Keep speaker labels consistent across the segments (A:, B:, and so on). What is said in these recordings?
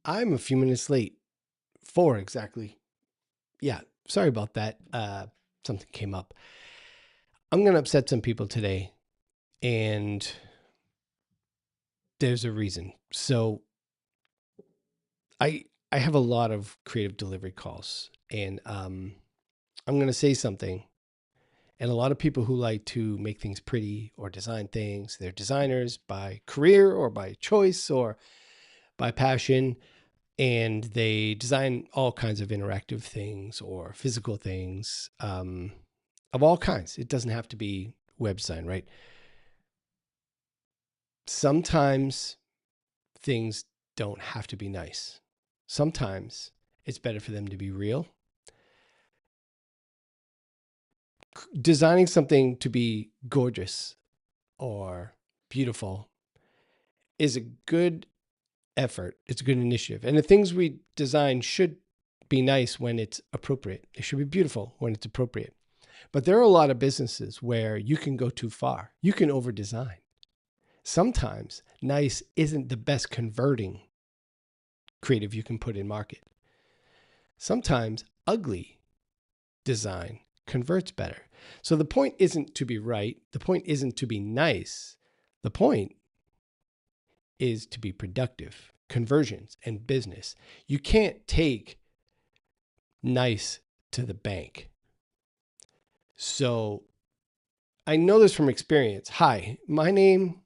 A: I'm a few minutes late. 4 exactly. Yeah, sorry about that. Something came up. I'm going to upset some people today, and there's a reason. So I I have a lot of creative delivery calls, and I'm going to say something. And a lot of people who like to make things pretty or design things, they're designers by career or by choice or by passion. And they design all kinds of interactive things or physical things of all kinds. It doesn't have to be web design, right? Sometimes things don't have to be nice. Sometimes it's better for them to be real. Designing something to be gorgeous or beautiful is a good effort. It's a good initiative. And the things we design should be nice when it's appropriate. It should be beautiful when it's appropriate. But there are a lot of businesses where you can go too far. You can over design. Sometimes nice isn't the best converting creative you can put in market. Sometimes ugly design converts better. So the point isn't to be right. The point isn't to be nice. The point is to be productive. Conversions and business. You can't take nice to the bank. So I know this from experience. Hi, my name,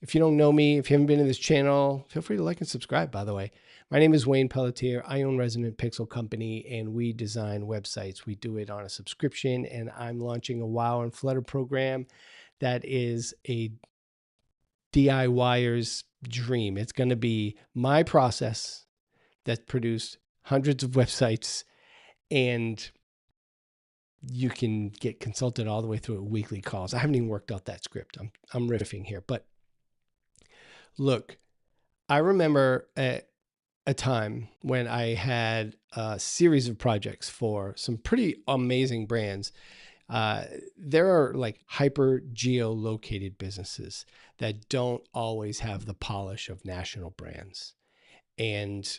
A: if you don't know me, if you haven't been in this channel, feel free to like and subscribe, by the way. My name is Wayne Pelletier. I own Resonant Pixel Company, and we design websites. We do it on a subscription, and I'm launching a WoW and Flutter program that is a DIYer's dream. It's going to be my process that produced hundreds of websites, and you can get consulted all the way through weekly calls. I haven't even worked out that script. I'm riffing here, but look, I remember a time when I had a series of projects for some pretty amazing brands. There are like hyper geolocated businesses that don't always have the polish of national brands. And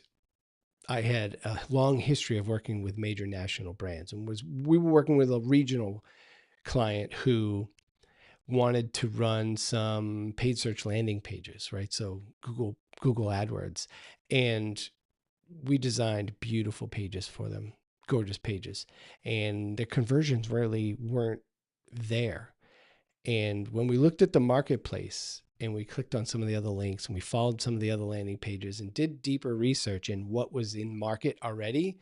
A: I had a long history of working with major national brands, and we were working with a regional client who wanted to run some paid search landing pages, right? So Google AdWords, and we designed beautiful pages for them, gorgeous pages, and the conversions really weren't there. And when we looked at the marketplace and we clicked on some of the other links and we followed some of the other landing pages and did deeper research in what was in market already,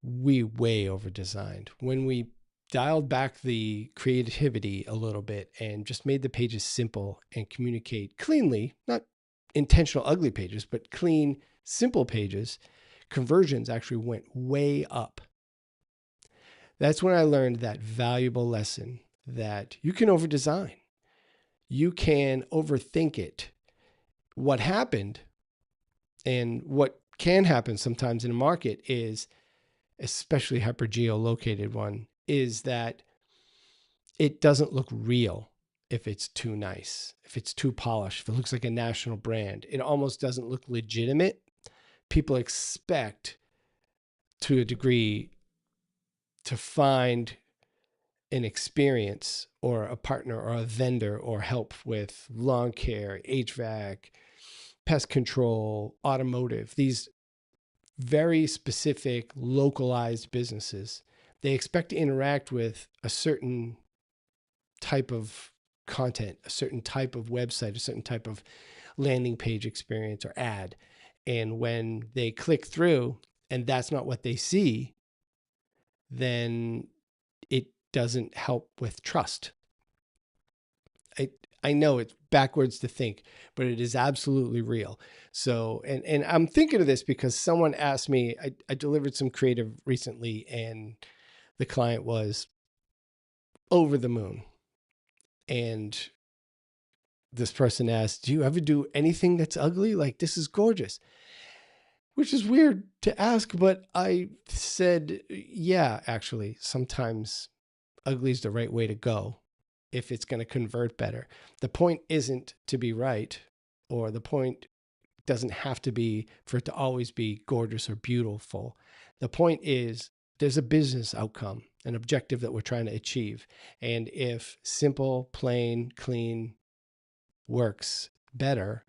A: we way over designed. When we dialed back the creativity a little bit and just made the pages simple and communicate cleanly, not intentional ugly pages, but clean, simple pages, conversions actually went way up. That's when I learned that valuable lesson that you can over design. You can overthink it. What happened and what can happen sometimes in a market is, especially hyper geolocated one, is that it doesn't look real if it's too nice, if it's too polished, if it looks like a national brand. It almost doesn't look legitimate. People expect, to a degree, to find an experience or a partner or a vendor or help with lawn care, HVAC, pest control, automotive, these very specific localized businesses. They expect to interact with a certain type of content, a certain type of website, a certain type of landing page experience or ad. And when they click through and that's not what they see, then it doesn't help with trust. I know it's backwards to think, but it is absolutely real. So, and I'm thinking of this because someone asked me, I delivered some creative recently, and the client was over the moon. And this person asked, do you ever do anything that's ugly? Like, this is gorgeous, which is weird to ask, but I said, yeah, actually, sometimes ugly is the right way to go if it's going to convert better. The point isn't to be right, or the point doesn't have to be for it to always be gorgeous or beautiful. The point is there's a business outcome, an objective that we're trying to achieve. And if simple, plain, clean works better,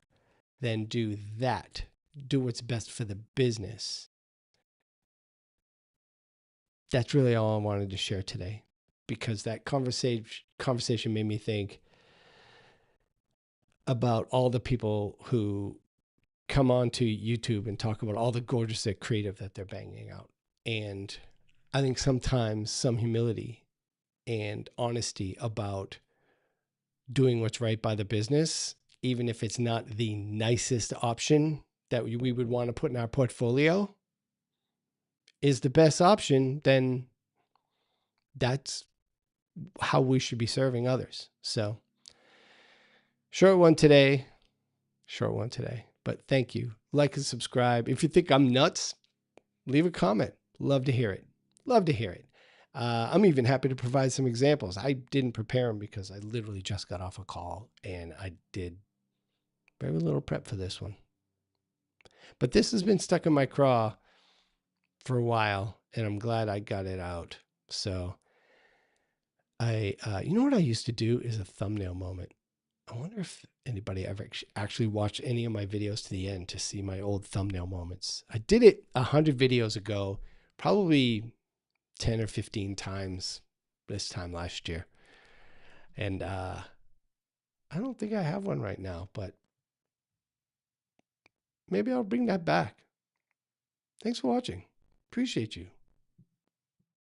A: then do that. Do what's best for the business. That's really all I wanted to share today, because that conversation made me think about all the people who come onto YouTube and talk about all the gorgeous creative that they're banging out. And I think sometimes some humility and honesty about doing what's right by the business, even if it's not the nicest option that we would want to put in our portfolio, is the best option, then that's how we should be serving others. So short one today, but thank you. Like and subscribe. If you think I'm nuts, leave a comment. Love to hear it. I'm even happy to provide some examples. I didn't prepare them because I literally just got off a call and I did very little prep for this one. But this has been stuck in my craw for a while, and I'm glad I got it out. So you know what I used to do is a thumbnail moment. I wonder if anybody ever actually watched any of my videos to the end to see my old thumbnail moments. I did it 100 videos ago, probably 10 or 15 times this time last year. And I don't think I have one right now, but maybe I'll bring that back. Thanks for watching. Appreciate you.